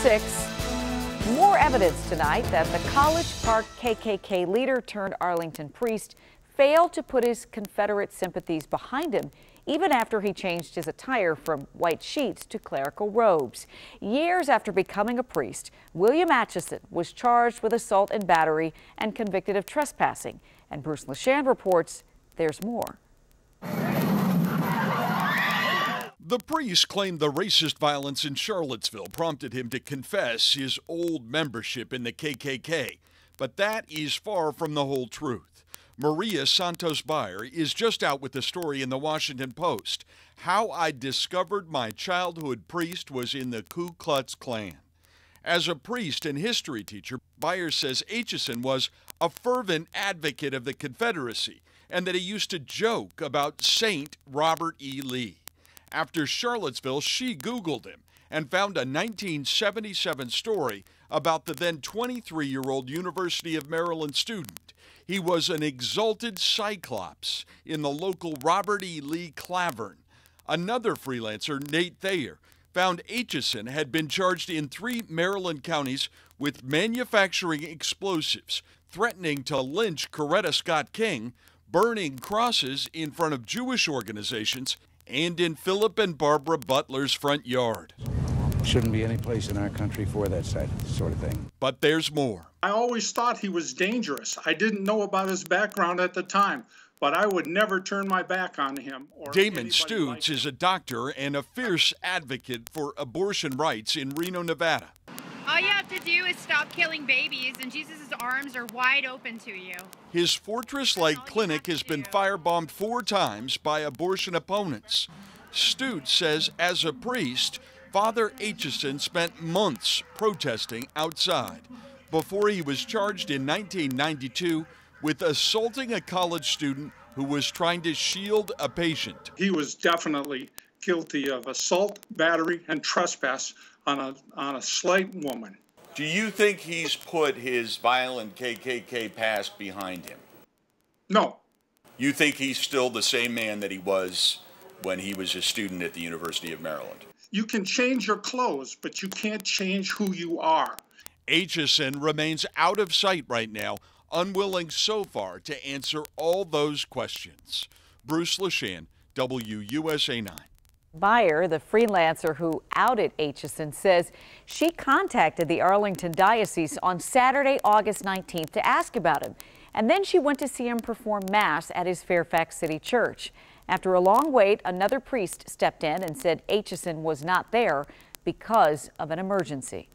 6. More evidence tonight that the College Park KKK leader turned Arlington priest failed to put his Confederate sympathies behind him, even after he changed his attire from white sheets to clerical robes. Years after becoming a priest, William Aitcheson was charged with assault and battery and convicted of trespassing. And Bruce LeShan reports there's more. The priest claimed the racist violence in Charlottesville prompted him to confess his old membership in the KKK. But that is far from the whole truth. Maria Santos Bayer is just out with the story in the Washington Post. How I discovered my childhood priest was in the Ku Klux Klan. As a priest and history teacher, Bayer says Aitcheson was a fervent advocate of the Confederacy and that he used to joke about Saint Robert E. Lee. After Charlottesville, she Googled him and found a 1977 story about the then 23-year-old University of Maryland student. He was an exalted cyclops in the local Robert E. Lee Clavern. Another freelancer, Nate Thayer, found Aitcheson had been charged in 3 Maryland counties with manufacturing explosives, threatening to lynch Coretta Scott King, burning crosses in front of Jewish organizations, and in Philip and Barbara Butler's front yard. Shouldn't be any place in our country for that sort of thing. But there's more. I always thought he was dangerous. I didn't know about his background at the time, but I would never turn my back on him. Damon Stutz is a doctor and a fierce advocate for abortion rights in Reno, Nevada. All you have to do is stop killing babies, and Jesus' arms are wide open to you. His fortress-like clinic has been firebombed 4 times by abortion opponents. Stutz says as a priest, Father Aitcheson spent months protesting outside before he was charged in 1992 with assaulting a college student who was trying to shield a patient. He was definitely guilty of assault, battery, and trespass on a slight woman. Do you think he's put his violent KKK past behind him? No. You think he's still the same man that he was when he was a student at the University of Maryland? You can change your clothes, but you can't change who you are. Aitcheson remains out of sight right now, unwilling so far to answer all those questions. Bruce LeShan, WUSA 9. Bayer, the freelancer who outed Aitcheson, says she contacted the Arlington diocese on Saturday, August 19th to ask about him. And then she went to see him perform Mass at his Fairfax City church. After a long wait, another priest stepped in and said Aitcheson was not there because of an emergency.